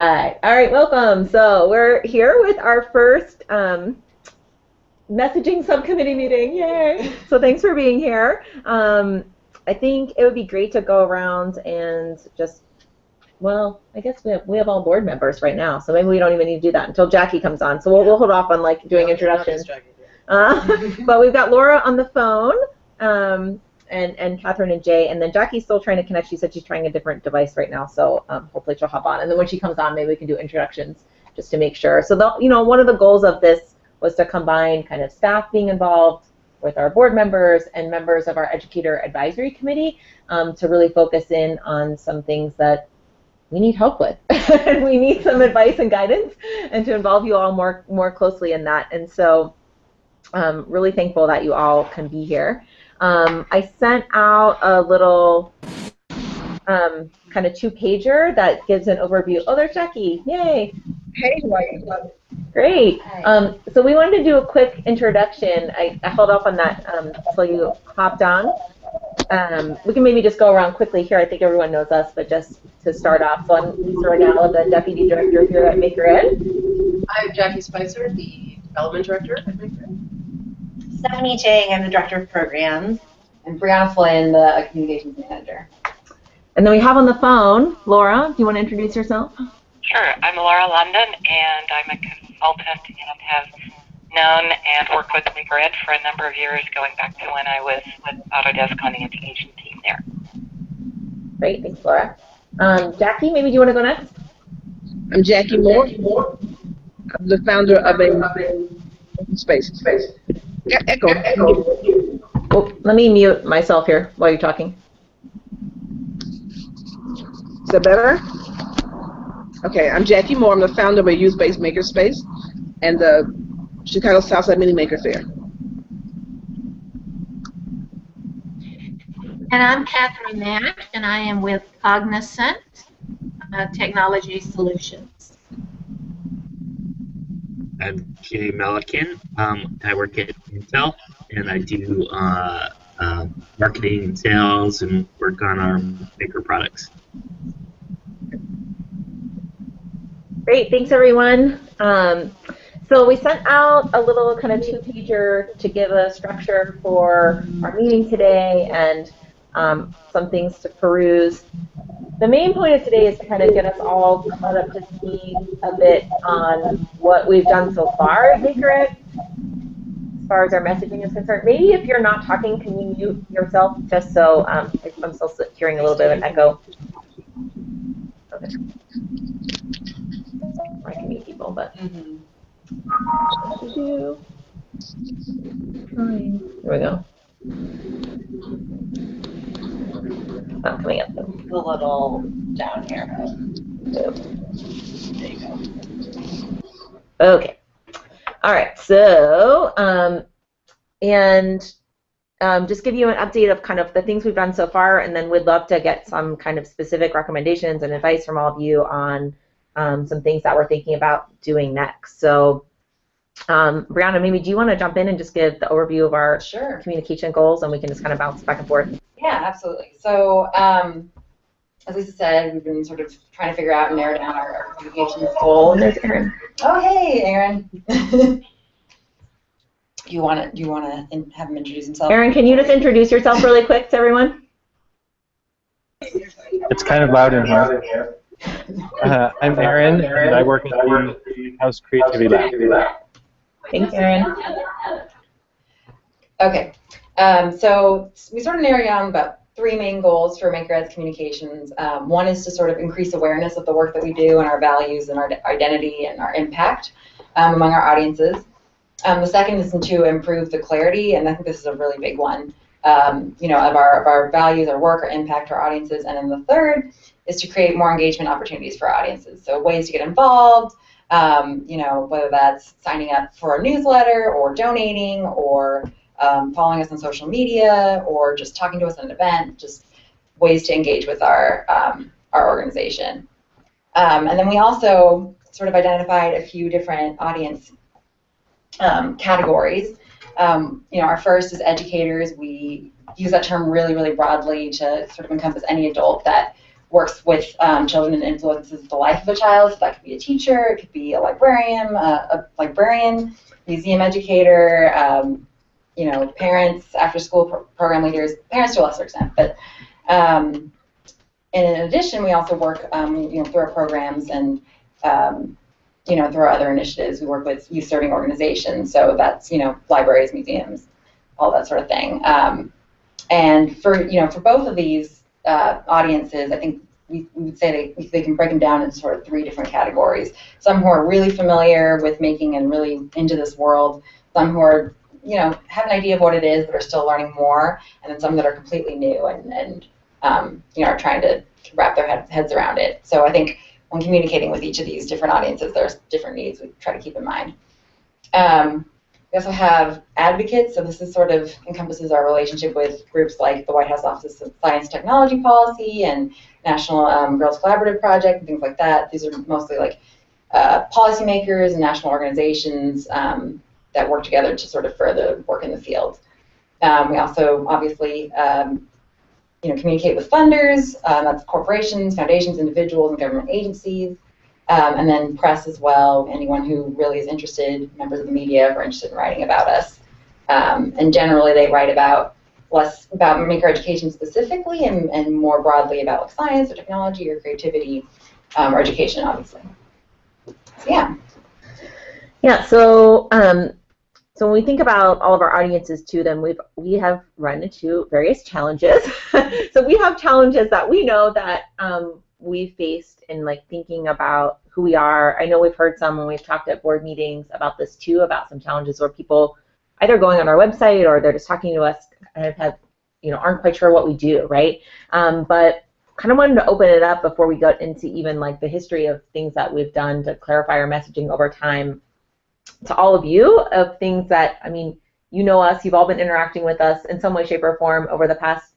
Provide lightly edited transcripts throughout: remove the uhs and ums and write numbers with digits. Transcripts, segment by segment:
All right, welcome. So we're here with our first messaging subcommittee meeting. Yay! So thanks for being here. I think it would be great to go around and just, well, I guess we have all board members right now, so maybe we don't even need to do that until Jackie comes on. So we'll hold off on like doing introductions. But we've got Laura on the phone. And Catherine and Jay, and then Jackie's still trying to connect. She said she's trying a different device right now, so hopefully she'll hop on. And then when she comes on, maybe we can do introductions just to make sure. So, one of the goals of this was to combine kind of staff being involved with our board members and members of our educator advisory committee to really focus in on some things that we need help with. And we need some advice and guidance, and to involve you all more closely in that. And so, really thankful that you all can be here. I sent out a little kind of two-pager that gives an overview. Oh, there's Jackie. Yay. Hey, how are you? Great. So we wanted to do a quick introduction. I held off on that until you hopped on. We can maybe just go around quickly here. I think everyone knows us, but just to start off. So I'm Lisa Regal, the Deputy Director here at Maker Ed. I'm Jackie Spicer, the Development Director at Maker Ed. Stephanie Chang, I'm the Director of Programs. And Brianna Flynn, the Communications Manager. And then we have on the phone, Laura. Do you want to introduce yourself? Sure. I'm Laura London, and I'm a consultant and have known and worked with Maker Ed for a number of years, going back to when I was with Autodesk on the education team there. Great. Thanks, Laura. Jackie, maybe do you want to go next? I'm Jackie Moore. I'm the founder of a space. Echo. Oh, let me mute myself here while you're talking. Is that better? Okay, I'm Jackie Moore. I'm the founder of a youth-based makerspace and the Chicago Southside Mini Maker Fair. And I'm Catherine Nash, and I am with Cognizant Technology Solutions. I'm Jay Melican. I work at Intel, and I do marketing and sales and work on our Maker products. Great, thanks everyone. So we sent out a little kind of two-pager to give a structure for our meeting today and some things to peruse. The main point of today is to kind of get us all caught up to speed a bit on what we've done so far at Maker Ed, as far as our messaging is concerned. Maybe if you're not talking, can you mute yourself just so I'm still hearing a little bit of an echo. Okay. I can mute people, but there we go. Not coming up. A little down here. There you go. Okay. All right. So, just give you an update of kind of the things we've done so far, and then we'd love to get some kind of specific recommendations and advice from all of you on some things that we're thinking about doing next. So, Brianna, maybe do you want to jump in and just give the overview of our communication goals, and we can just kind of bounce back and forth? Yeah, absolutely. So, as Lisa said, we've been sort of trying to figure out and narrow down our communications goal. And there's Erin. Oh, hey, Erin. Do you want to have him introduce himself? Erin, can you just introduce yourself really quick to everyone? It's kind of loud in here. I'm Erin, and I work at the House Creativity Lab. Thanks, Erin. Okay. So we sort of narrowed down about 3 main goals for Maker Ed's communications. One is to sort of increase awareness of the work that we do and our values and our identity and our impact among our audiences. The second is to improve the clarity, and I think this is a really big one, of our values, our work, our impact, our audiences. And then the third is to create more engagement opportunities for our audiences. So ways to get involved, whether that's signing up for a newsletter or donating or following us on social media or just talking to us at an event, just ways to engage with our organization. And then we also sort of identified a few different audience categories. Our first is educators. We use that term really, really broadly to sort of encompass any adult that works with children and influences the life of a child. So that could be a teacher, it could be a librarian, museum educator, parents, after-school program leaders, parents to a lesser extent. But and in addition, we also work, through our programs and through our other initiatives. We work with youth-serving organizations, so that's libraries, museums, all that sort of thing. And for both of these audiences, I think we would say they can break them down into sort of 3 different categories. Some who are really familiar with making and really into this world. Some who are have an idea of what it is but are still learning more, and then some that are completely new and are trying to wrap their heads around it. So I think when communicating with each of these different audiences, there's different needs we try to keep in mind. We also have advocates, so this is sort of encompasses our relationship with groups like the White House Office of Science and Technology Policy and National Girls Collaborative Project and things like that. These are mostly like policymakers and national organizations that work together to sort of further work in the field. We also obviously communicate with funders, that's corporations, foundations, individuals, and government agencies. And then press as well, anyone who really is interested, members of the media who are interested in writing about us. And generally they write less about maker education specifically and more broadly about like science or technology or creativity or education, obviously. So yeah. Yeah, so when we think about all of our audiences too, then we have run into various challenges. So we have challenges that we know that we faced in like thinking about who we are. I know we've heard some when we've talked at board meetings about this too, about some challenges where people either going on our website or they're just talking to us and aren't quite sure what we do, right? But kind of wanted to open it up before we got into even like the history of things that we've done to clarify our messaging over time to all of you of things that, you know us, you've all been interacting with us in some way, shape, or form over the past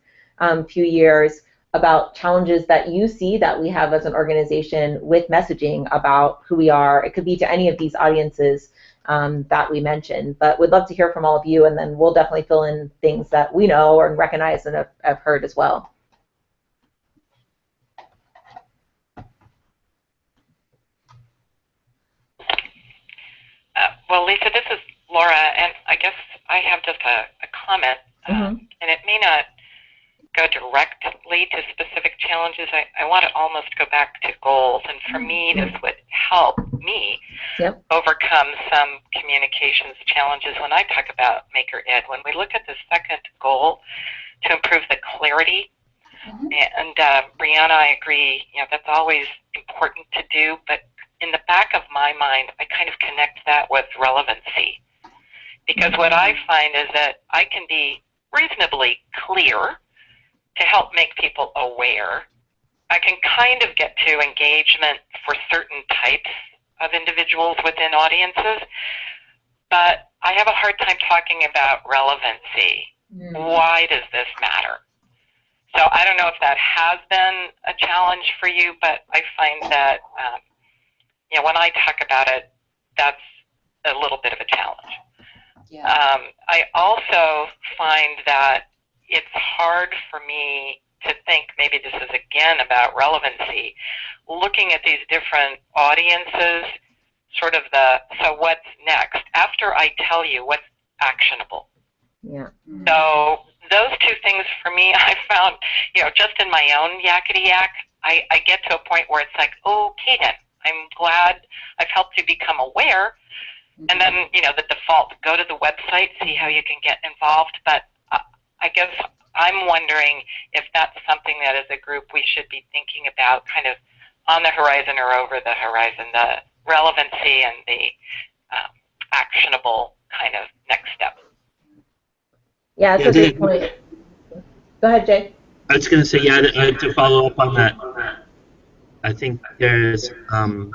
few years about challenges that you see that we have as an organization with messaging about who we are. It could be to any of these audiences that we mentioned, but we'd love to hear from all of you, and then we'll definitely fill in things that we know or recognize and have heard as well. Well, Lisa, this is Laura, and I guess I have just a comment, and it may not go directly to specific challenges. I want to almost go back to goals, and for me, this would help me overcome some communications challenges when I talk about Maker Ed. When we look at the second goal, to improve the clarity, and Brianna, I agree, that's always important to do, but in the back of my mind, I kind of connect that with relevancy. Because what I find is that I can be reasonably clear to help make people aware. I can kind of get to engagement for certain types of individuals within audiences, but I have a hard time talking about relevancy. Why does this matter? So I don't know if that has been a challenge for you, but I find that when I talk about it, that's a little bit of a challenge. Yeah. I also find that it's hard for me to think, maybe this is again about relevancy, looking at these different audiences, sort of so what's next? After I tell you what's actionable. Yeah. So those two things for me, I found, just in my own yakety yak, I get to a point where it's like, okay then, I'm glad I've helped you become aware. And then, the default, go to the website, see how you can get involved. But I guess I'm wondering if that's something that as a group we should be thinking about kind of on the horizon or over the horizon, the relevancy and the actionable kind of next step. Yeah, that's a good point. Go ahead, Jay. I was going to say, to follow up on that, I think there's, I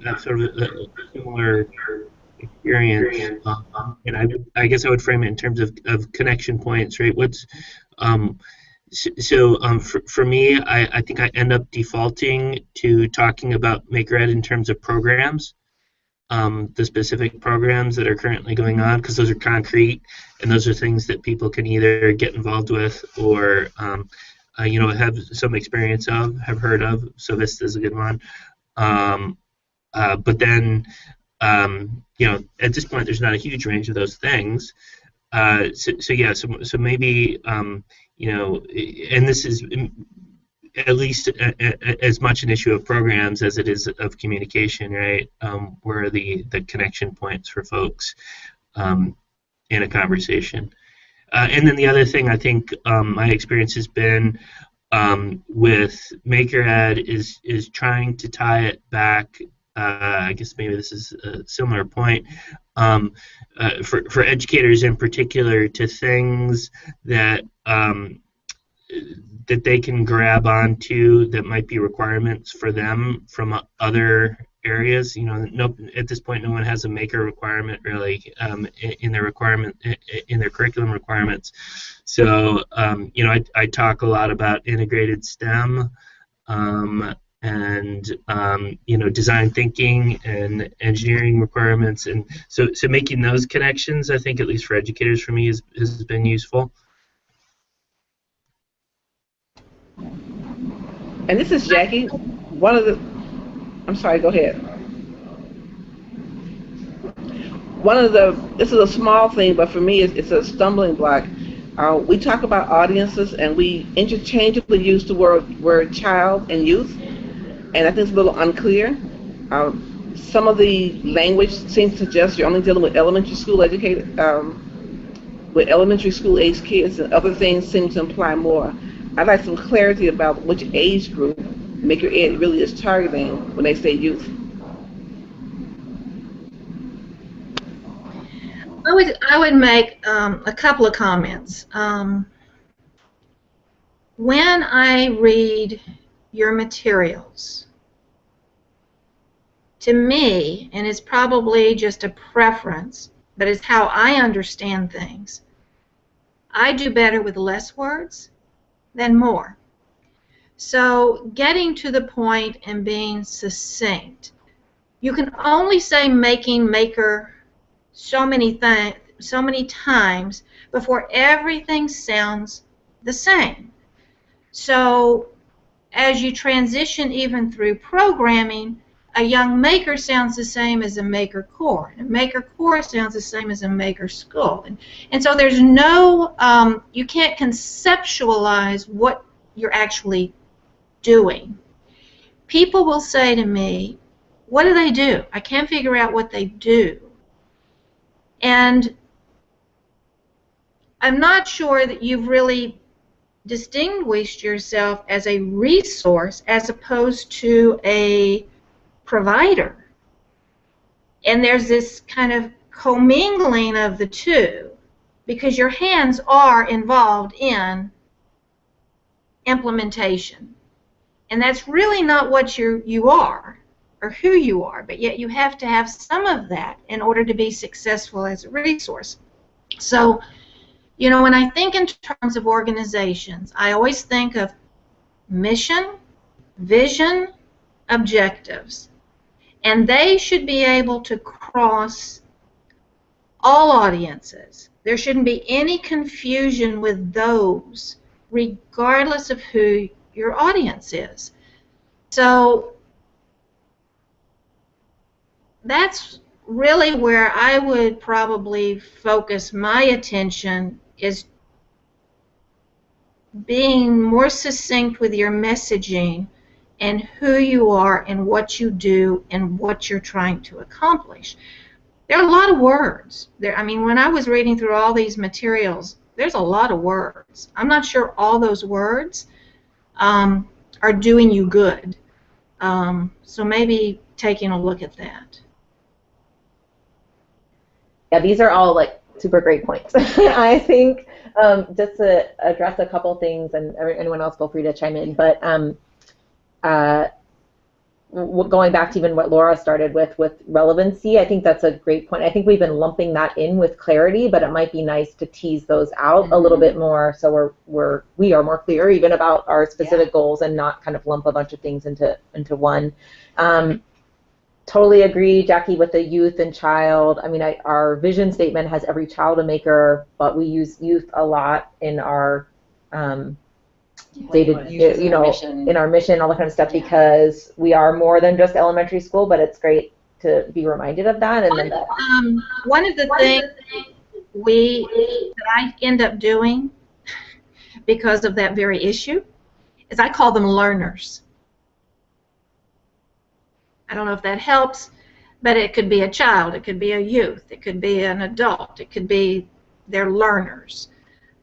have sort of a similar experience, and I guess I would frame it in terms of connection points, right? For me, I think I end up defaulting to talking about Maker Ed in terms of programs, the specific programs that are currently going on, because those are concrete, and those are things that people can either get involved with or have some experience of, have heard of. So Vista is a good one. But then, at this point, there's not a huge range of those things. So maybe, and this is at least as much an issue of programs as it is of communication, right? Where are the connection points for folks in a conversation? And then the other thing I think my experience has been with MakerEd is trying to tie it back. I guess maybe this is a similar point for educators in particular to things that that they can grab onto that might be requirements for them from other areas. At this point, no one has a maker requirement really in their curriculum requirements. So, I talk a lot about integrated STEM and design thinking and engineering requirements, and so making those connections, I think, at least for educators, for me, has been useful. And this is Jackie. I'm sorry, go ahead. This is a small thing, but for me, it's a stumbling block. We talk about audiences, and we interchangeably use the word child and youth, and I think it's a little unclear. Some of the language seems to suggest you're only dealing with elementary school with elementary school age kids, and other things seem to imply more. I'd like some clarity about which age group MakerEd really is targeting when they say youth. I would make a couple of comments. When I read your materials, to me, and it's probably just a preference, but it's how I understand things, I do better with less words than more. So getting to the point and being succinct. You can only say maker so many times before everything sounds the same. So as you transition even through programming, a young maker sounds the same as a maker core. A maker core sounds the same as a maker school. And so there's no, you can't conceptualize what you're actually doing. People will say to me, what do they do? I can't figure out what they do. And I'm not sure that you've really distinguished yourself as a resource as opposed to a provider. And there's this kind of commingling of the two because your hands are involved in implementation. And that's really not what you are or who you are, but yet you have to have some of that in order to be successful as a resource. So, when I think in terms of organizations, I always think of mission, vision, objectives. And they should be able to cross all audiences. There shouldn't be any confusion with those, regardless of who your audience is. So that's really where I would probably focus my attention, is being more succinct with your messaging and who you are and what you do and what you're trying to accomplish. There are a lot of words. When I was reading through all these materials, there's a lot of words. I'm not sure all those words are doing you good. So maybe taking a look at that. Yeah, these are all super great points. I think just to address a couple things, and anyone else feel free to chime in, but going back to even what Laura started with relevancy, I think that's a great point. I think we've been lumping that in with clarity, but it might be nice to tease those out a little bit more so we are more clear even about our specific goals and not kind of lump a bunch of things into one. Totally agree, Jackie, with the youth and child. Our vision statement has every child a maker, but we use youth a lot in our stated, Usually you know, in our mission, all that kind of stuff, because we are more than just elementary school, but it's great to be reminded of that. And then one of the things that I end up doing because of that very issue is I call them learners. I don't know if that helps, but it could be a child, it could be a youth, it could be an adult, it could be they're learners.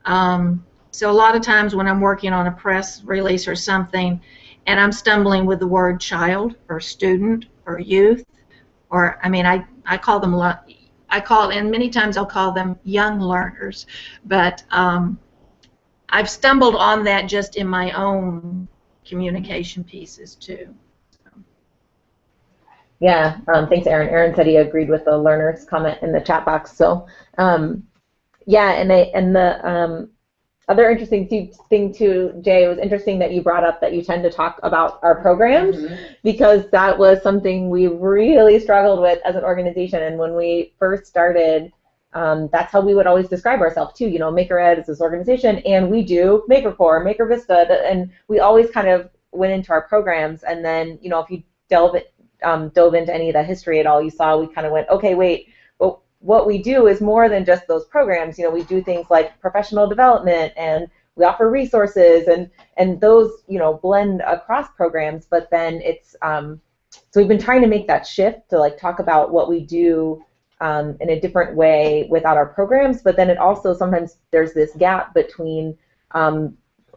So a lot of times when I'm working on a press release or something and I'm stumbling with the word child or student or youth, or I mean I call them, and many times I'll call them young learners, but I've stumbled on that just in my own communication pieces too. yeah, thanks, Aaron. Aaron said he agreed with the learners comment in the chat box. So, yeah, and the other interesting thing too, Jay, it was interesting that you brought up that you tend to talk about our programs, because that was something we really struggled with as an organization. And when we first started, that's how we would always describe ourselves too. You know, Maker Ed is this organization, and we do Maker Core, Maker Vista, and we always kind of went into our programs. And then, you know, if you dove into any of the history at all, you saw we kind of went, okay, wait, but what we do is more than just those programs. You know, we do things like professional development, and we offer resources, and those, you know, blend across programs. But then it's so we've been trying to make that shift to like talk about what we do in a different way without our programs. But then it also sometimes there's this gap between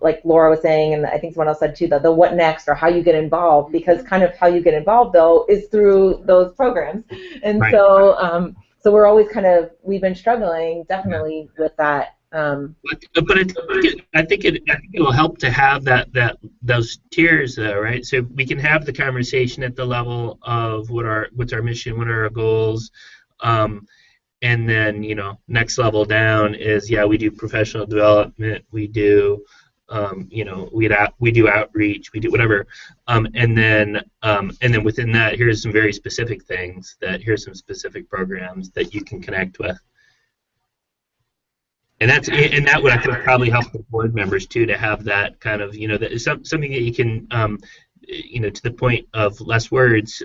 like Laura was saying, and I think someone else said too, the what next, or how you get involved, because kind of how you get involved though is through those programs. And Right. so we're always kind of, we've been struggling definitely with that. But I think it will help to have those tiers, right? So we can have the conversation at the level of what's our mission, what are our goals, and then, you know, next level down is, yeah, we do professional development, we do you know, we do outreach, we do whatever, and then within that, here's some very specific things, here's some specific programs that you can connect with, and that would, I think, probably help the board members too, to have that kind of, you know, that is something that you can, you know, to the point of less words,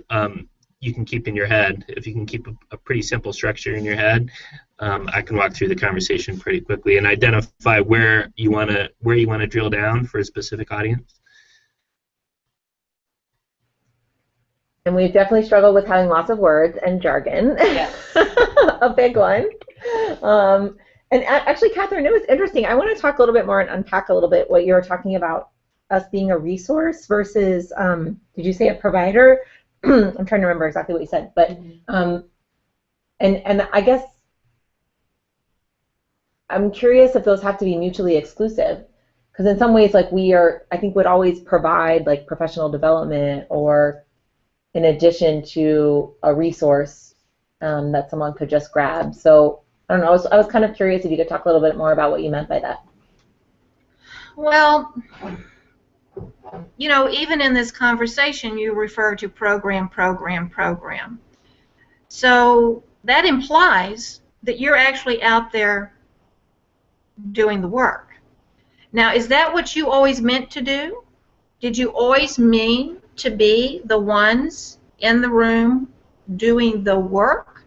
you can keep in your head. If you can keep a pretty simple structure in your head, I can walk through the conversation pretty quickly and identify where you want to drill down for a specific audience. And we've definitely struggled with having lots of words and jargon. Yes. A big one. And actually, Catherine, it was interesting. I want to talk a little bit more and unpack a little bit what you were talking about, us being a resource versus, did you say a provider? I'm trying to remember exactly what you said, but and I guess I'm curious if those have to be mutually exclusive, because in some ways, like, we are, I think, would always provide like professional development or in addition to a resource that someone could just grab. So I don't know. I was kind of curious if you could talk a little bit more about what you meant by that. Well, you know, even in this conversation, you refer to program. So that implies that you're actually out there doing the work. Now, is that what you always meant to do? Did you always mean to be the ones in the room doing the work?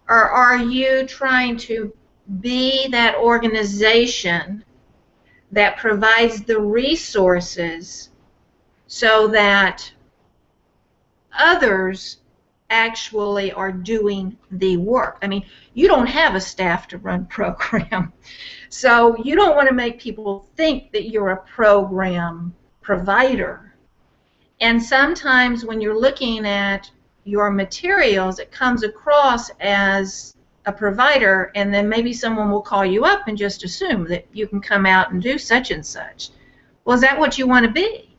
Or are you trying to be that organization that provides the resources so that others actually are doing the work? I mean, you don't have a staff to run program, so you don't want to make people think that you're a program provider. And sometimes when you're looking at your materials, it comes across as a provider, and then maybe someone will call you up and just assume that you can come out and do such and such. Well, is that what you want to be?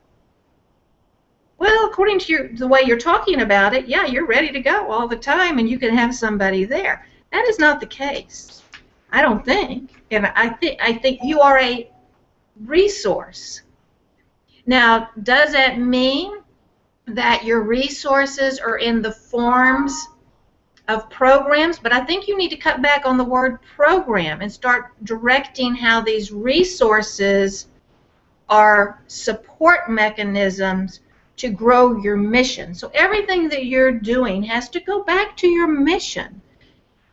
Well, according to the way you're talking about it, yeah, you're ready to go all the time and you can have somebody there. That is not the case, I don't think. And I think you are a resource. Now, does that mean that your resources are in the forms of programs? But I think you need to cut back on the word program and start directing how these resources are support mechanisms to grow your mission. So everything that you're doing has to go back to your mission.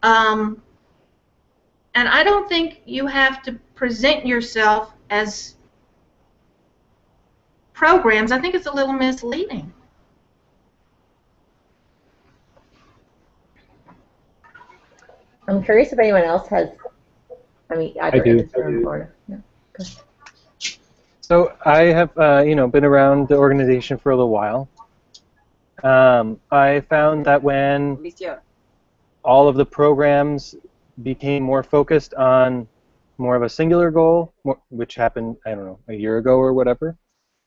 And I don't think you have to present yourself as programs. I think it's a little misleading. I'm curious if anyone else has, either in this room or, yeah. Go ahead. So I have, been around the organization for a little while. I found that when all of the programs became more focused on more of a singular goal, which happened, I don't know, a year ago or whatever,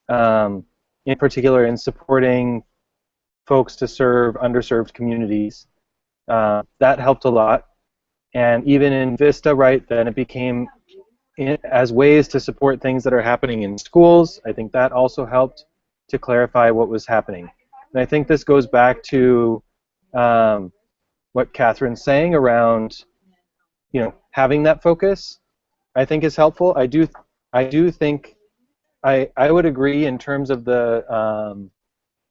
in particular in supporting folks to serve underserved communities, that helped a lot. And even in Vista, right, then it became as ways to support things that are happening in schools. I think that also helped to clarify what was happening. And I think this goes back to what Catherine's saying around, having that focus. I think is helpful. I do think I would agree in terms of the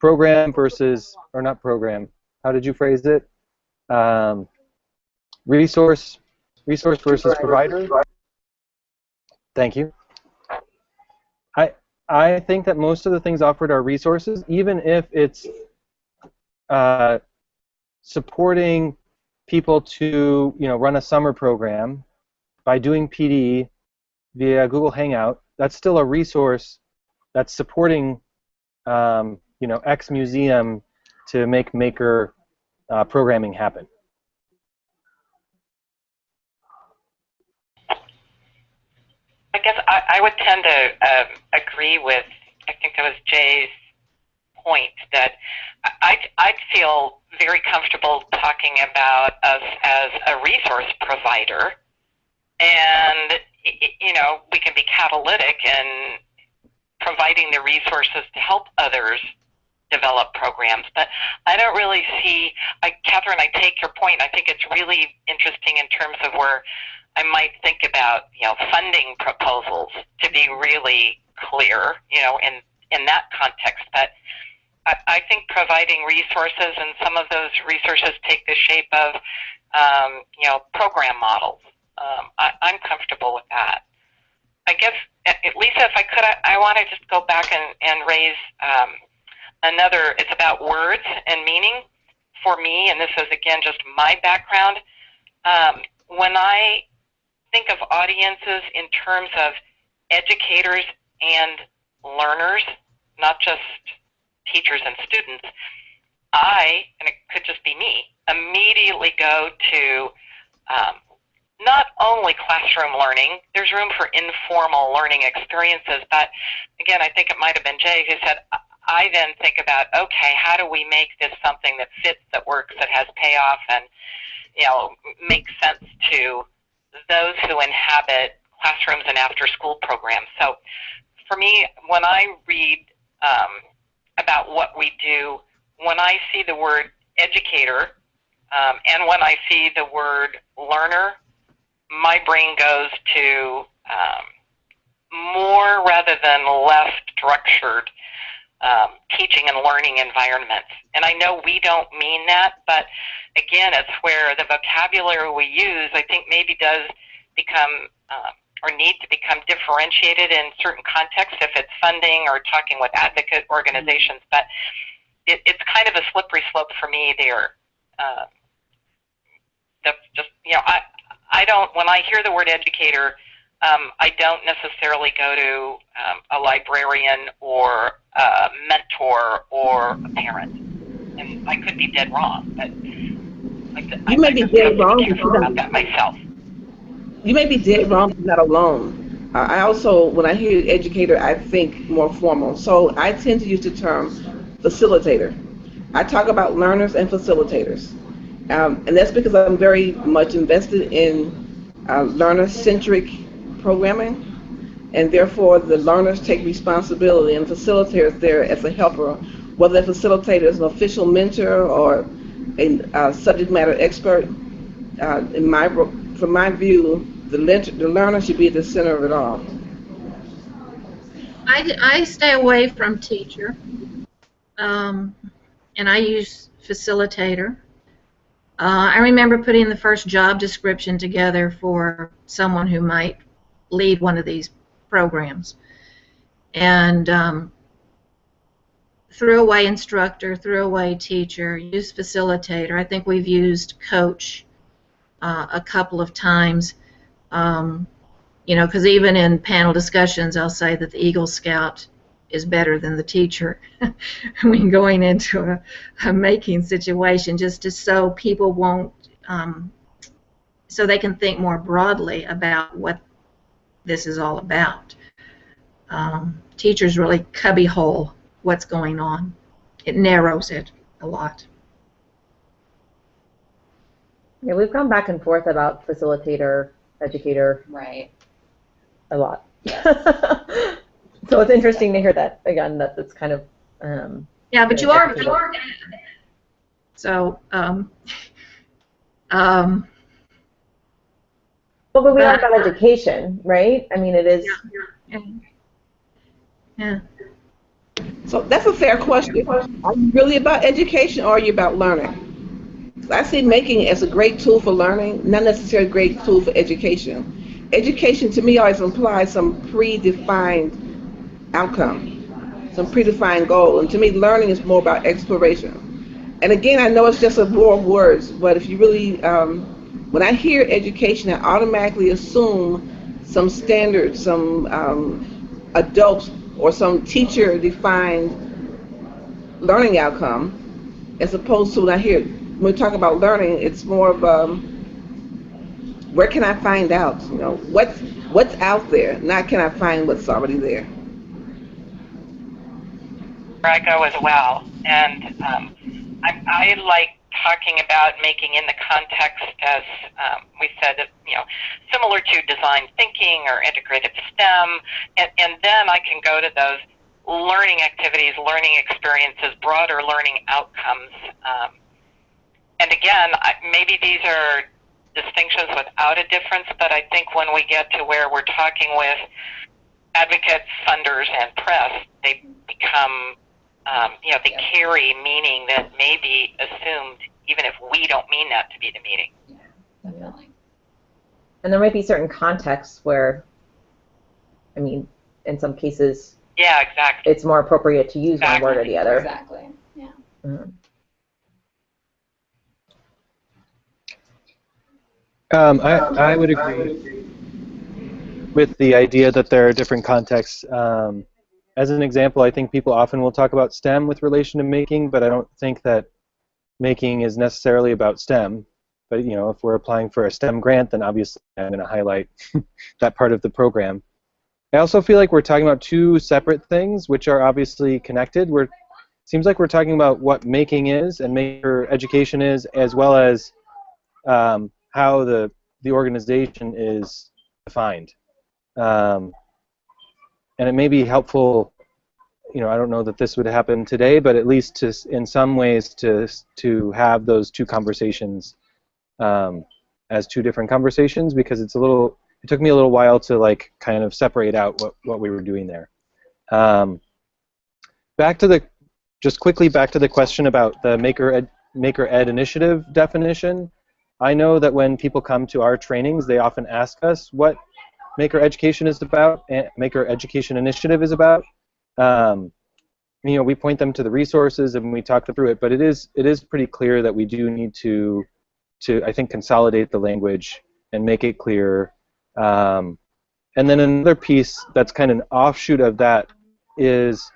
program versus, or not program. How did you phrase it? Resource versus provider. Thank you. I think that most of the things offered are resources, even if it's supporting people to run a summer program by doing PD via Google Hangout. That's still a resource that's supporting X museum to make maker programming happen. I guess I would tend to agree with, I think that was Jay's point, that I'd feel very comfortable talking about us as a resource provider, and we can be catalytic in providing the resources to help others develop programs. But I don't really see, Catherine, I take your point. I think it's really interesting in terms of where I might think about, funding proposals to be really clear, in that context. But I think providing resources, and some of those resources take the shape of, program models. I'm comfortable with that. I guess, Lisa, if I could, I want to just go back and raise another. It's about words and meaning for me, and this is, again, just my background. When I think of audiences in terms of educators and learners, not just teachers and students, and it could just be me, immediately go to not only classroom learning. There's room for informal learning experiences, but again, I think it might have been Jay who said, I then think about, okay, how do we make this something that fits, that works, that has payoff, and makes sense to those who inhabit classrooms and after-school programs. So for me, when I read about what we do, when I see the word educator and when I see the word learner, my brain goes to more rather than less structured teaching and learning environments. And I know we don't mean that, but again, it's where the vocabulary we use, I think, maybe does become or need to become differentiated in certain contexts if it's funding or talking with advocate organizations. But it's kind of a slippery slope for me there. I don't, when I hear the word educator, I don't necessarily go to a librarian or a mentor or a parent. And I could be dead wrong, but You may be dead wrong about that myself. You may be dead wrong, but not alone. I also, when I hear educator, I think more formal. So I tend to use the term facilitator. I talk about learners and facilitators. And that's because I'm very much invested in learner-centric programming, and therefore the learners take responsibility and facilitators there as a helper, whether that facilitator is an official mentor or a subject matter expert. From my view, the learner should be at the center of it all. I stay away from teacher, and I use facilitator. I remember putting the first job description together for someone who might lead one of these programs, and threw away instructor, threw away teacher, used facilitator. I think we've used coach a couple of times. You know, because even in panel discussions, I'll say that the Eagle Scout is better than the teacher when going into a making situation, just to so people won't, so they can think more broadly about what this is all about. Teachers really cubbyhole what's going on. It narrows it a lot. Yeah, we've gone back and forth about facilitator, educator. Right. A lot. So it's interesting to hear that again. That it's kind of. Yeah, but you are. So. Well, but we are about education, right? I mean, it is. Yeah. So that's a fair question. Are you really about education, or are you about learning? I see making as a great tool for learning, not necessarily a great tool for education. Education to me always implies some predefined outcome, some predefined goal, and to me learning is more about exploration. And again, I know it's just a war of words, but if you really, when I hear education, I automatically assume some standards, some adult or some teacher-defined learning outcome, as opposed to when I hear, when we talk about learning, it's more of where can I find out? You know, what's out there? Not can I find what's already there. Where I go as well, and I like talking about making in the context, as we said, you know, similar to design thinking or integrated STEM, and then I can go to those learning activities, learning experiences, broader learning outcomes. And again, maybe these are distinctions without a difference, but I think when we get to where we're talking with advocates, funders, and press, they become, you know, they carry meaning that may be assumed even if we don't mean that to be the meaning. Yeah, definitely. And there might be certain contexts where, I mean, in some cases, yeah, exactly, it's more appropriate to use one word or the other. Exactly. Yeah. Mm-hmm. I would agree with the idea that there are different contexts. As an example, I think people often will talk about STEM with relation to making, but I don't think that making is necessarily about STEM. But you know, if we're applying for a STEM grant, then obviously I'm going to highlight that part of the program. I also feel like we're talking about two separate things, which are obviously connected. Seems like we're talking about what making is and maker education is, as well as how the organization is defined. And it may be helpful, you know, I don't know that this would happen today, but at least to, in some ways, to have those two conversations as two different conversations, because it took me a little while to like kind of separate out what we were doing there. Just quickly back to the question about the Maker Ed initiative definition. I know that when people come to our trainings, they often ask us what Maker Education is about, and Maker Education Initiative is about. You know, we point them to the resources and we talk them through it, but it is pretty clear that we do need to I think consolidate the language and make it clear. And then another piece that's kind of an offshoot of that is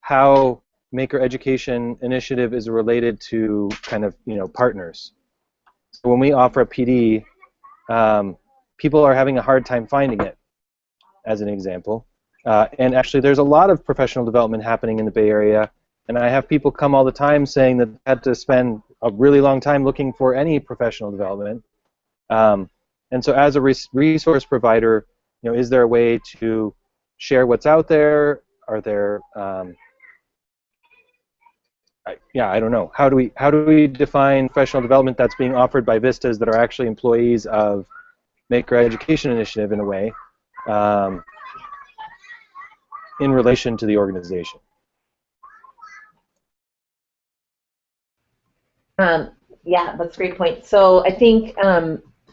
how Maker Education Initiative is related to kind of, you know, partners. So when we offer a PD, people are having a hard time finding it, as an example. And actually, there's a lot of professional development happening in the Bay Area, and I have people come all the time saying that they had to spend a really long time looking for any professional development. And so as a resource provider, you know, is there a way to share what's out there? Are there I don't know. How do we define professional development that's being offered by Vistas that are actually employees of Maker Education Initiative in a way? in relation to the organization. Yeah, that's a great point. So I think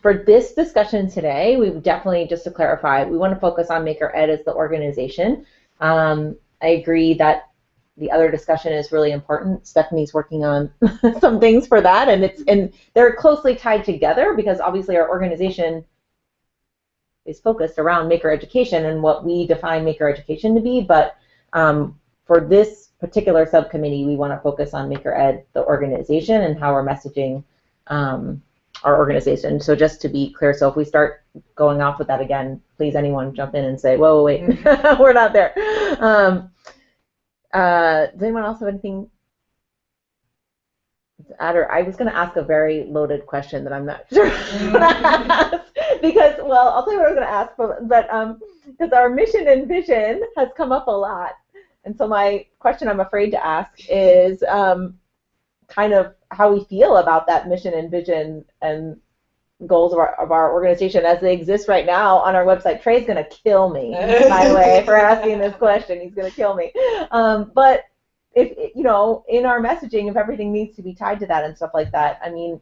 for this discussion today, we definitely, just to clarify, we want to focus on Maker Ed as the organization. I agree that the other discussion is really important. Stephanie's working on some things for that, and they're closely tied together because obviously our organization is focused around Maker Education and what we define Maker Education to be. But for this particular subcommittee, we want to focus on Maker Ed, the organization, and how we're messaging our organization. So just to be clear, so if we start going off with that again, please anyone jump in and say, whoa, wait, we're not there. Does anyone else have anything to add? Or I was going to ask a very loaded question that I'm not sure because, well, I'll tell you what I was going to ask, but because our mission and vision has come up a lot. And so my question I'm afraid to ask is kind of how we feel about that mission and vision and goals of our organization as they exist right now on our website. Trey's going to kill me, by the way, for asking this question. He's going to kill me. But if you know, in our messaging, if everything needs to be tied to that and stuff like that, I mean,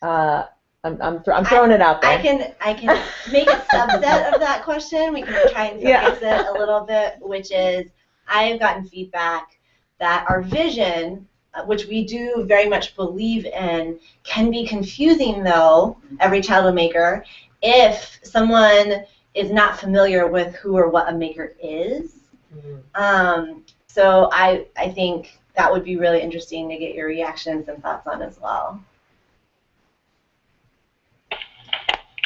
I'm throwing it out there. I can make a subset of that question. We can try and focus it a little bit, which is I have gotten feedback that our vision, which we do very much believe in, can be confusing, though, every child a maker, if someone is not familiar with who or what a maker is. So I think that would be really interesting to get your reactions and thoughts on as well.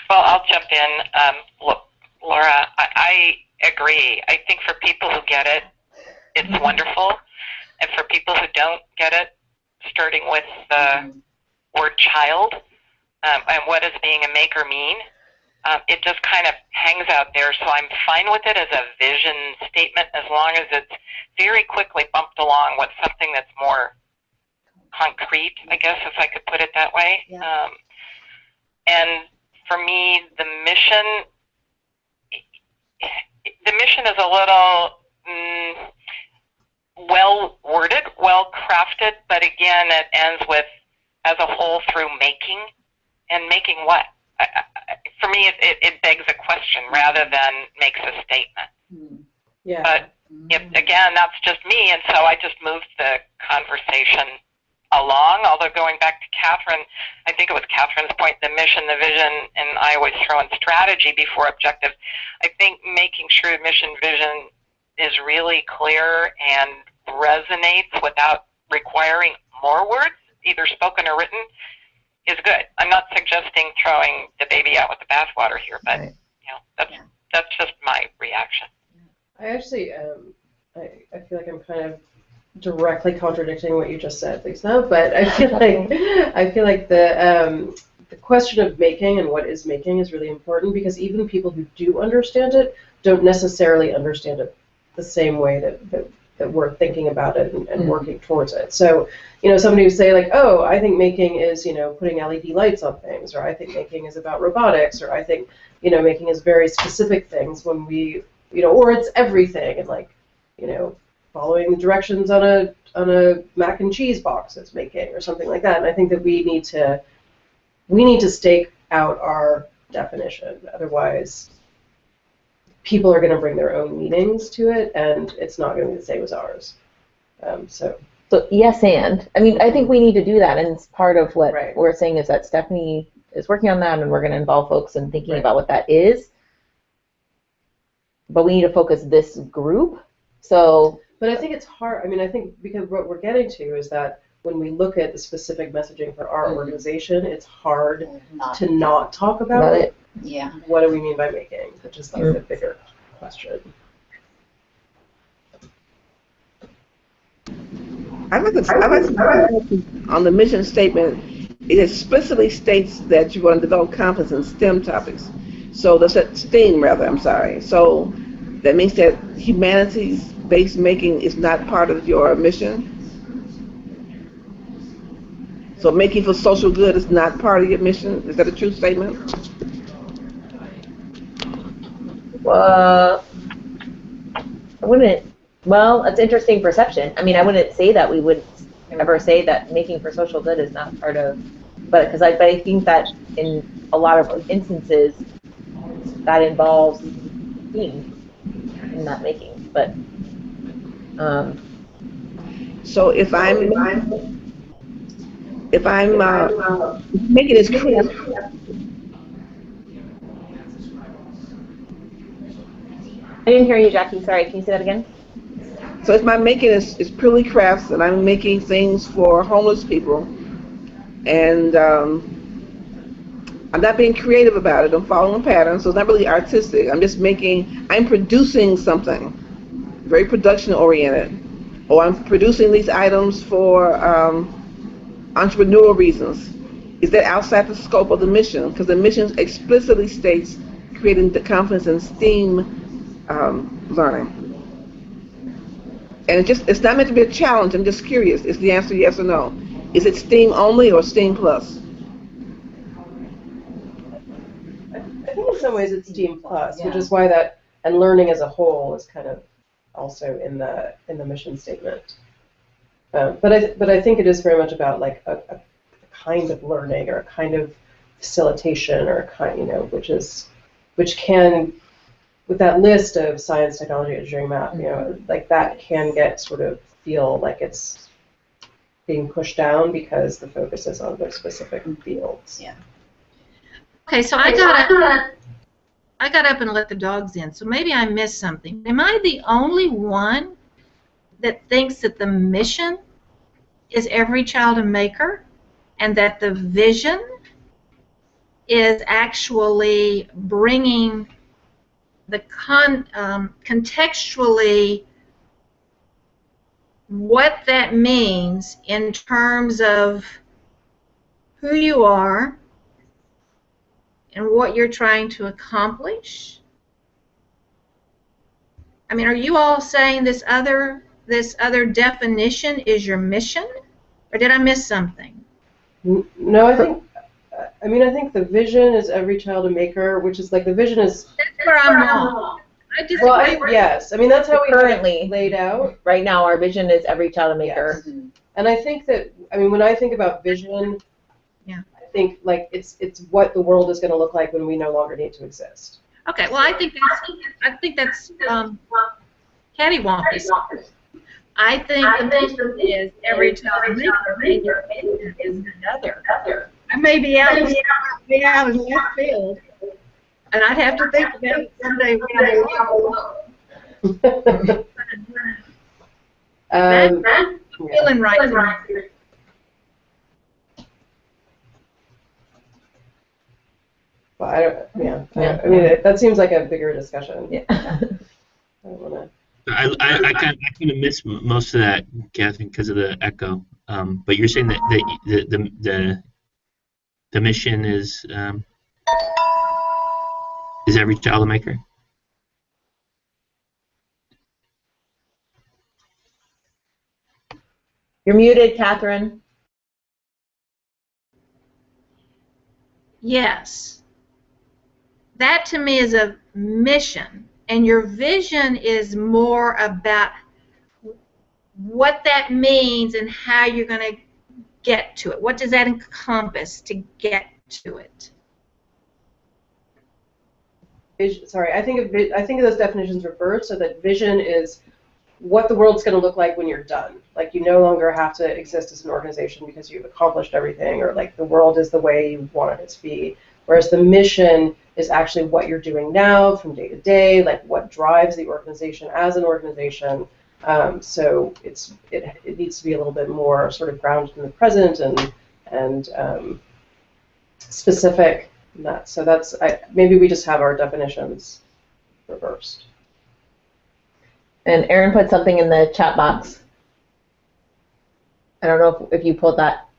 Well, I'll jump in. Look, Laura, I agree. I think for people who get it, it's wonderful. And for people who don't get it, starting with the word child and what does being a maker mean, it just kind of hangs out there. So I'm fine with it as a vision statement as long as it's very quickly bumped along with something that's more concrete, I guess, if I could put it that way. Yeah. And for me, the mission is a little well worded, well crafted, but again, it ends with as a whole through making, and making what? For me, it begs a question rather than makes a statement. Yeah. But again, that's just me, and so I just moved the conversation along. Although going back to Catherine, I think it was Catherine's point, the mission, the vision, and I always throw in strategy before objective. I think making sure mission, vision is really clear and resonates without requiring more words, either spoken or written, is good. I'm not suggesting throwing the baby out with the bathwater here, but you know, that's just my reaction. I actually, I feel like I'm kind of directly contradicting what you just said, Lisa. But I feel like the question of making and what is making is really important, because even people who do understand it don't necessarily understand it the same way that we're thinking about it and working towards it. So, you know, somebody would say like, oh, I think making is, you know, putting LED lights on things, or I think making is about robotics, or I think, you know, making is very specific things when we, you know, or it's everything, and like, you know, following the directions on a mac and cheese box is making, or something like that. And I think that we need to stake out our definition. Otherwise, people are going to bring their own meanings to it, and it's not going to be the same as ours. So yes, and I mean, I think we need to do that, and it's part of what Right. we're saying is that Stephanie is working on that, and we're going to involve folks in thinking about what that is. But we need to focus this group. So, but I think it's hard. I mean, I think because what we're getting to is that when we look at the specific messaging for our organization, it's hard to not talk about it. Yeah. What do we mean by making? Which is like the bigger question. I'd like to on the mission statement, it explicitly states that you want to develop competence in STEM topics. So that's STEAM rather, I'm sorry. So that means that humanities-based making is not part of your mission. So making for social good is not part of your mission. Is that a true statement? I wouldn't. Well, it's interesting perception. I mean, I wouldn't say that we would ever say that making for social good is not part of, but I think that in a lot of instances that involves team in that making. But So if I'm making this craft, I didn't hear you, Jackie. Sorry. Can you say that again? so if my making is purely crafts and I'm making things for homeless people, and I'm not being creative about it. I'm following a pattern, so it's not really artistic. I'm producing something very production oriented, or I'm producing these items for entrepreneurial reasons. Is that outside the scope of the mission? Because the mission explicitly states creating the confidence in STEAM learning. And it's not meant to be a challenge. I'm just curious. Is the answer yes or no? Is it STEAM only or STEAM plus? I think in some ways it's STEAM plus, which is why that, and learning as a whole is kind of also in the mission statement. But I think it is very much about like a kind of learning or a kind of facilitation or a kind, which can, with that list of science, technology, engineering, math, like that can get sort of feel like it's being pushed down because the focus is on those specific fields. Yeah. Okay, so I got up and let the dogs in, so maybe I missed something. Am I the only one that thinks that the mission is every child a maker, and that the vision is actually bringing the contextually what that means in terms of who you are and what you're trying to accomplish? I mean, are you all saying this other definition is your mission, or did I miss something? No, I think the vision is every child a maker, which is like the vision is. That's where I'm wrong. I disagree. Well, yes, I mean that's how we currently laid out. Right now, our vision is every child a maker. Yes. And I think that, I mean, when I think about vision, yeah, I think like it's what the world is going to look like when we no longer need to exist. Okay, well, I think that's cattywampus. I think the mission is every child a maker, and your vision is another. I may be out in left field, and I'd have to think about it someday when I'm alone. Feeling right to me. Well, I mean, that seems like a bigger discussion. Yeah. I don't wanna. I kind of missed most of that, Catherine, because of the echo. But you're saying that the mission is every child a maker? You're muted, Catherine. Yes. That to me is a mission, and your vision is more about what that means and how you're going to get to it. What does that encompass to get to it? Sorry, I think of those definitions reversed, so that vision is what the world's going to look like when you're done. Like you no longer have to exist as an organization because you've accomplished everything, or like the world is the way you want it to be. Whereas the mission is actually what you're doing now from day to day, like what drives the organization as an organization. So it needs to be a little bit more sort of grounded in the present and specific in that. So maybe we just have our definitions reversed. And Erin put something in the chat box. I don't know if you pulled that.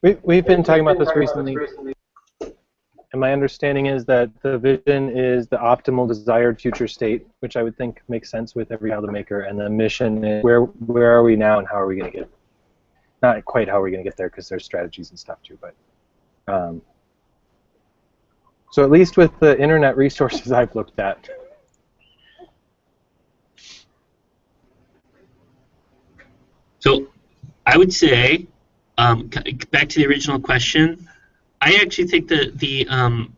We've been talking about this recently, and my understanding is that the vision is the optimal desired future state, which I would think makes sense with every child a maker, and the mission is where are we now and how are we going to get, not quite how are we going to get there because there's strategies and stuff too, but so at least with the internet resources I've looked at, So I would say, back to the original question, I actually think that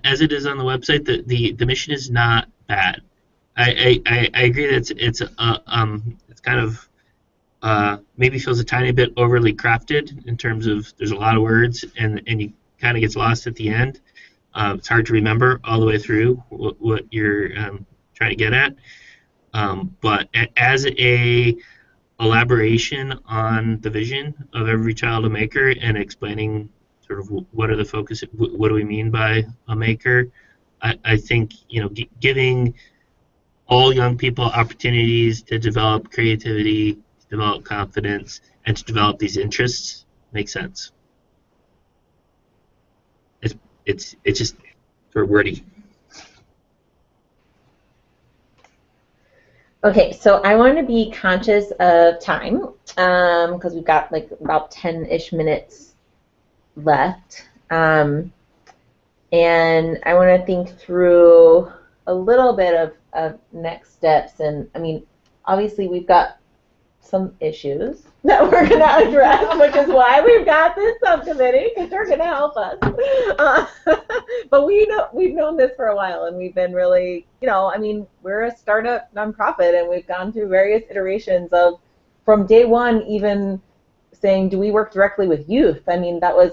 as it is on the website, the mission is not bad. I agree that it's kind of maybe feels a tiny bit overly crafted in terms of there's a lot of words and you kind of gets lost at the end. It's hard to remember all the way through what you're trying to get at. But as a elaboration on the vision of every child a maker and explaining sort of what are the focus, what do we mean by a maker, I think giving all young people opportunities to develop creativity, to develop confidence, and to develop these interests makes sense. It's just sort of wordy. Okay, so I want to be conscious of time because we've got like about 10-ish minutes left. And I want to think through a little bit of next steps. And I mean, obviously we've got some issues that we're going to address, which is why we've got this subcommittee, because they're going to help us. But we've known this for a while, and we've been really, I mean, we're a startup nonprofit, and we've gone through various iterations of, from day one, even saying, do we work directly with youth? I mean, that was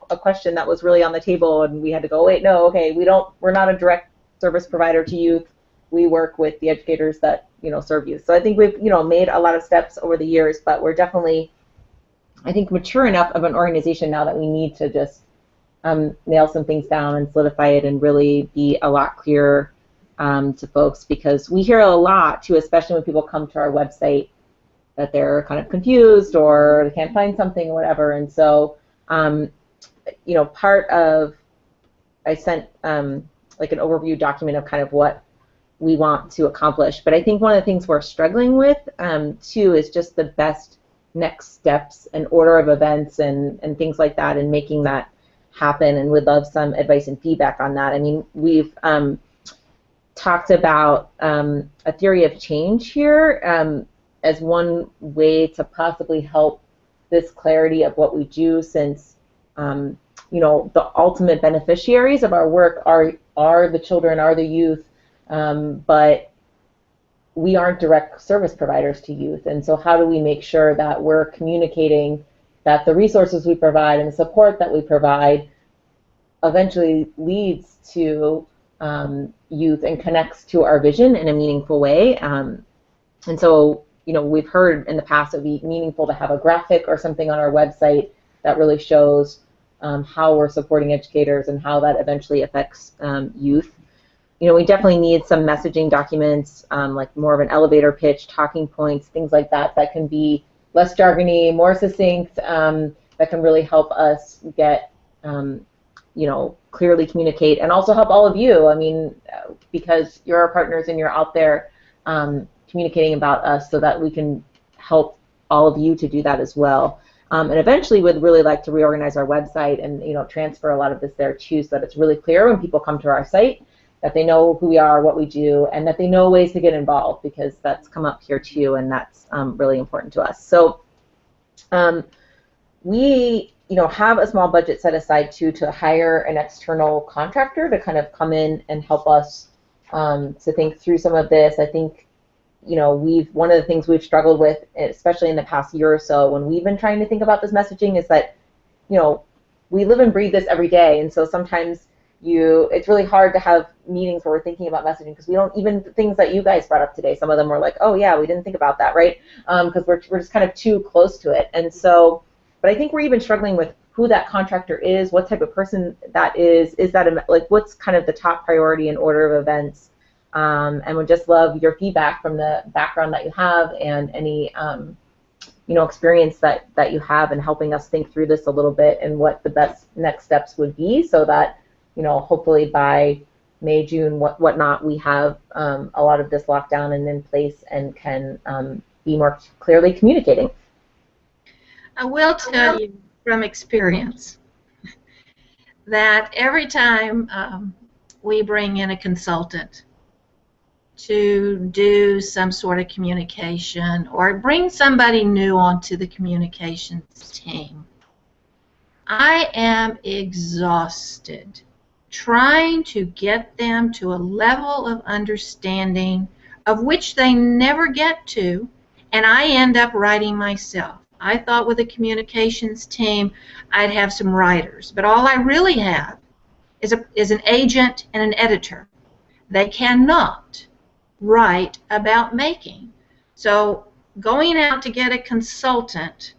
a question that was really on the table, and we had to go, wait, no, okay, we're not a direct service provider to youth. We work with the educators that serve youth. So I think we've made a lot of steps over the years, but we're definitely, I think, mature enough of an organization now that we need to just nail some things down and solidify it and really be a lot clearer to folks, because we hear a lot too, especially when people come to our website, that they're kind of confused or they can't find something or whatever. And so part of, I sent like an overview document of kind of what we want to accomplish. But I think one of the things we're struggling with, too, is just the best next steps and order of events and things like that, and making that happen, and would love some advice and feedback on that. I mean, we've talked about a theory of change here as one way to possibly help this clarity of what we do, since the ultimate beneficiaries of our work are the children, are the youth, but we aren't direct service providers to youth. And so how do we make sure that we're communicating that the resources we provide and the support that we provide eventually leads to youth and connects to our vision in a meaningful way? And so, we've heard in the past it would be meaningful to have a graphic or something on our website that really shows how we're supporting educators and how that eventually affects youth. We definitely need some messaging documents, like more of an elevator pitch, talking points, things like that, that can be less jargony, more succinct, that can really help us get, clearly communicate, and also help all of you. I mean, because you're our partners and you're out there communicating about us, so that we can help all of you to do that as well. And eventually would really like to reorganize our website and transfer a lot of this there too, so that it's really clear when people come to our site that they know who we are, what we do, and that they know ways to get involved, because that's come up here too, and that's really important to us. So we have a small budget set aside too to hire an external contractor to kind of come in and help us to think through some of this. I think one of the things we've struggled with, especially in the past year or so, when we've been trying to think about this messaging, is that we live and breathe this every day, and so sometimes it's really hard to have meetings where we're thinking about messaging, because we don't, even things that you guys brought up today, some of them were like, oh yeah, we didn't think about that, right? Because we're just kind of too close to it. And so, but I think we're even struggling with who that contractor is, what type of person that is that like what's kind of the top priority in order of events, and would just love your feedback from the background that you have and any experience that you have in helping us think through this a little bit and what the best next steps would be, so that hopefully by May, June, whatnot, we have a lot of this locked down and in place and can be more clearly communicating. I will tell you from experience that every time we bring in a consultant to do some sort of communication or bring somebody new onto the communications team, I am exhausted trying to get them to a level of understanding of which they never get to, and I end up writing myself. I thought with a communications team I'd have some writers, but all I really have is an agent and an editor. They cannot write about making. So going out to get a consultant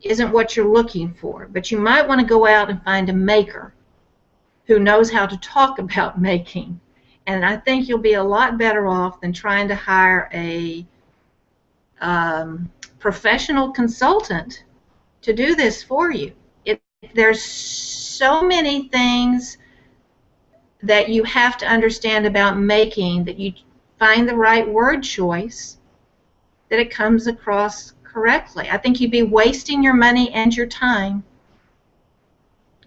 isn't what you're looking for, but you might want to go out and find a maker who knows how to talk about making. And I think you'll be a lot better off than trying to hire a professional consultant to do this for you. There's so many things that you have to understand about making that you find the right word choice, that it comes across correctly. I think you'd be wasting your money and your time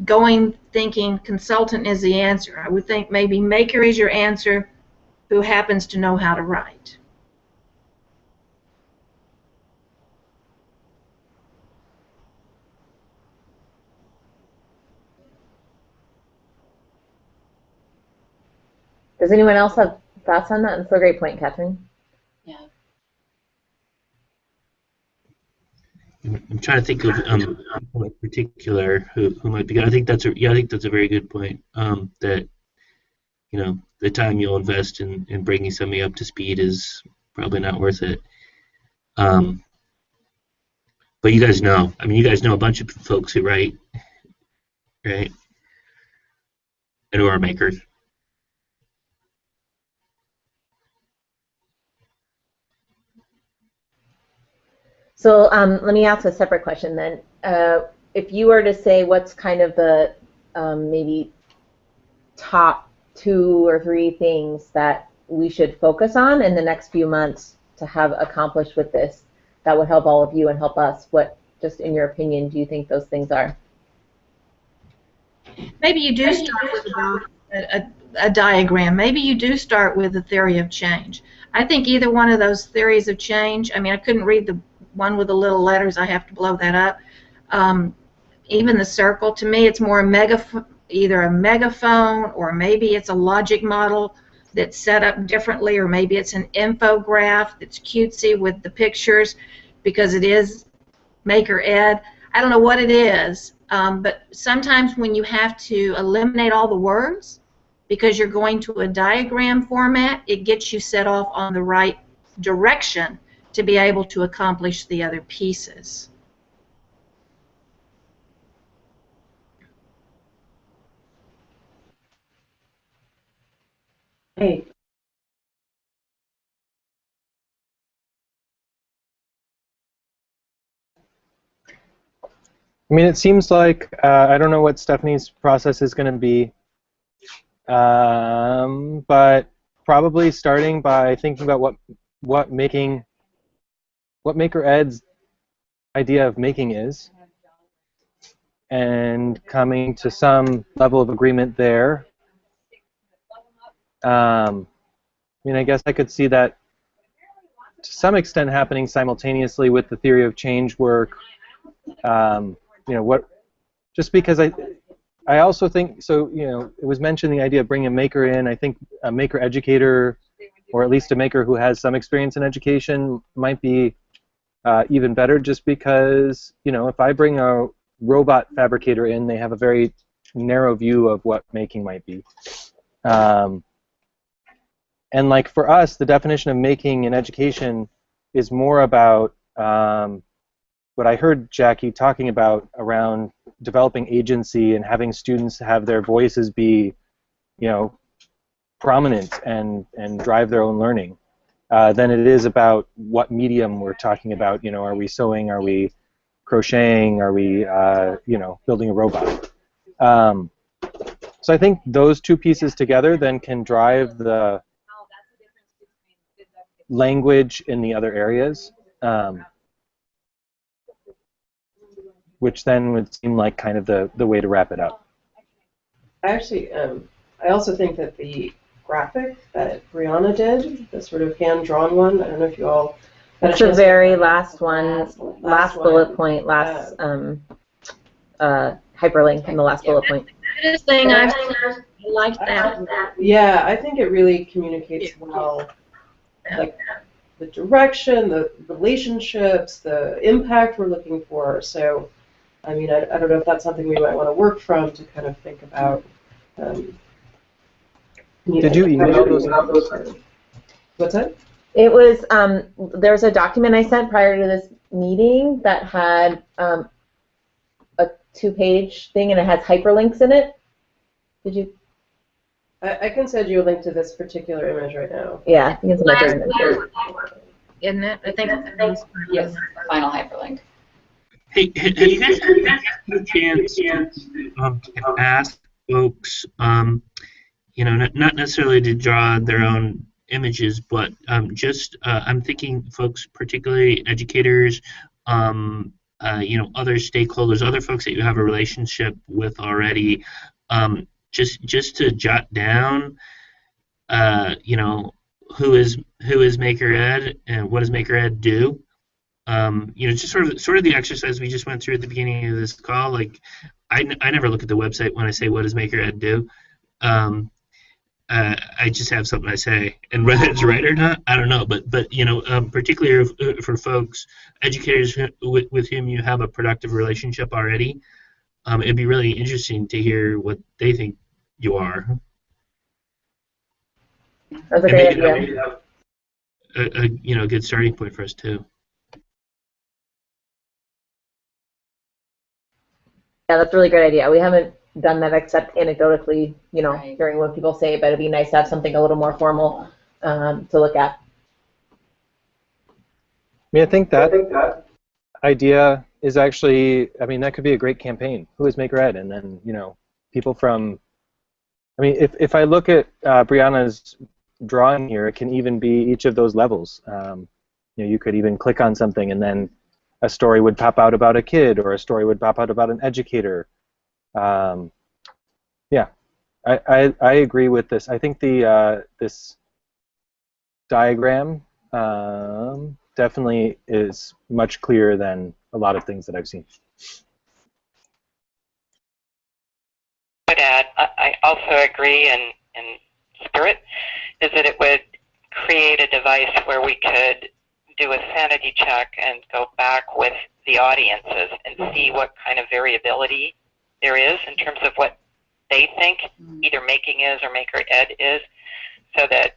going thinking consultant is the answer. I would think maybe maker is your answer who happens to know how to write. Does anyone else have thoughts on that? That's a great point, Catherine. Yeah. I'm trying to think of people in particular who might be good. I think that's a very good point. That the time you'll invest in bringing somebody up to speed is probably not worth it. But you guys know. I mean, you guys know a bunch of folks who write, right? And who are makers. So let me ask a separate question then. If you were to say what's kind of the maybe top 2 or 3 things that we should focus on in the next few months to have accomplished with this, that would help all of you and help us, what, just in your opinion, do you think those things are? Maybe you do start with a diagram. Maybe you do start with the theory of change. I think either one of those theories of change, I mean, I couldn't read the one with the little letters, I have to blow that up. Even the circle, to me, it's more either a megaphone or maybe it's a logic model that's set up differently, or maybe it's an infograph that's cutesy with the pictures because it is Maker Ed. I don't know what it is, but sometimes when you have to eliminate all the words because you're going to a diagram format, it gets you set off on the right direction to be able to accomplish the other pieces. Hey. I mean, it seems like, I don't know what Stephanie's process is going to be, but probably starting by thinking about what Maker Ed's idea of making is, and coming to some level of agreement there. I mean, I guess I could see that to some extent happening simultaneously with the theory of change work. Just because I also think, so, it was mentioned the idea of bringing a maker in. I think a maker educator, or at least a maker who has some experience in education, might be even better, just because, if I bring a robot fabricator in, they have a very narrow view of what making might be. And like for us, the definition of making in education is more about what I heard Jackie talking about around developing agency and having students have their voices be, prominent and drive their own learning, than it is about what medium we're talking about. Are we sewing? Are we crocheting? Are we, building a robot? So I think those two pieces together then can drive the language in the other areas, which then would seem like kind of the way to wrap it up. Actually, I also think that the graphic that Brianna did, the sort of hand-drawn one. I don't know if you all had a It's the chance to very look at last one, last bullet point, last hyperlink in the last bullet point. This thing I've seen, I like that. Yeah, I think it really communicates well, like the direction, the relationships, the impact we're looking for. So, I mean, I don't know if that's something we might want to work from to kind of think about. Did you email those? What's that? It was, there's a document I sent prior to this meeting that had a 2-page thing, and it has hyperlinks in it. Did you? I can send you a link to this particular image right now. Yeah, I think it's my Last image. Isn't it? I think it's Yes, final hyperlink. Hey, have you guys had a chance to ask folks, not necessarily to draw their own images, but just I'm thinking folks, particularly educators, other stakeholders, other folks that you have a relationship with already, just to jot down, who is Maker Ed and what does Maker Ed do? Just sort of the exercise we just went through at the beginning of this call. Like, I never look at the website when I say what does Maker Ed do. I just have something I say, and whether it's right or not, I don't know. But particularly for folks, educators with whom you have a productive relationship already, it'd be really interesting to hear what they think you are. That's a great idea. A good starting point for us too. Yeah, that's a really great idea. We haven't done that except anecdotally, Right. hearing what people say, but it'd be nice to have something a little more formal to look at. I mean, I think that idea is actually, I mean, that could be a great campaign. Who is Maker Ed? And then, people from, I mean, if I look at Brianna's drawing here, it can even be each of those levels. You could even click on something and then a story would pop out about a kid, or a story would pop out about an educator. Yeah, I agree with this. I think this diagram definitely is much clearer than a lot of things that I've seen. Would add, I also agree in spirit, is that it would create a device where we could do a sanity check and go back with the audiences and see what kind of variability there is in terms of what they think either making is or Maker Ed is, so that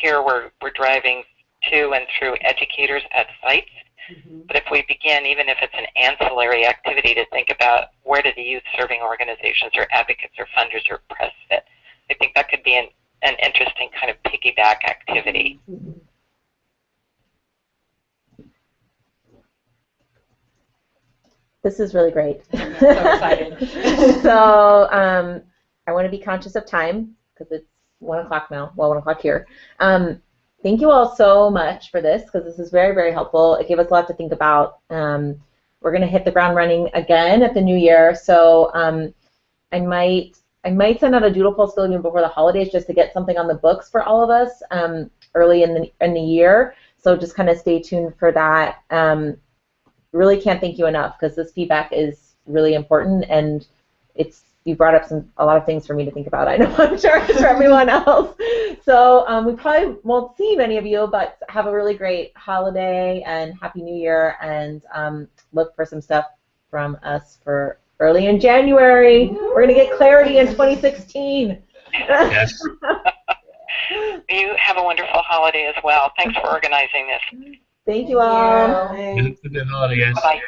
here we're driving to and through educators at sites. But if we begin, even if it's an ancillary activity, to think about where do the youth serving organizations or advocates or funders or press fit, I think that could be an interesting kind of piggyback activity. This is really great. I'm so excited. So I want to be conscious of time because it's 1 o'clock now. Well, 1 o'clock here. Thank you all so much for this, because this is very, very helpful. It gave us a lot to think about. We're going to hit the ground running again at the new year, so I might send out a doodle poll still even before the holidays, just to get something on the books for all of us early in the year. So just kind of stay tuned for that. Really can't thank you enough, because this feedback is really important, and you brought up a lot of things for me to think about. I know, I'm sure it's for everyone else. So we probably won't see many of you, but have a really great holiday and Happy New Year, and look for some stuff from us for early in January. We're going to get clarity in 2016. Yes. You have a wonderful holiday as well. Thanks for organizing this. Thank you all. Good holiday, guys. Bye-bye.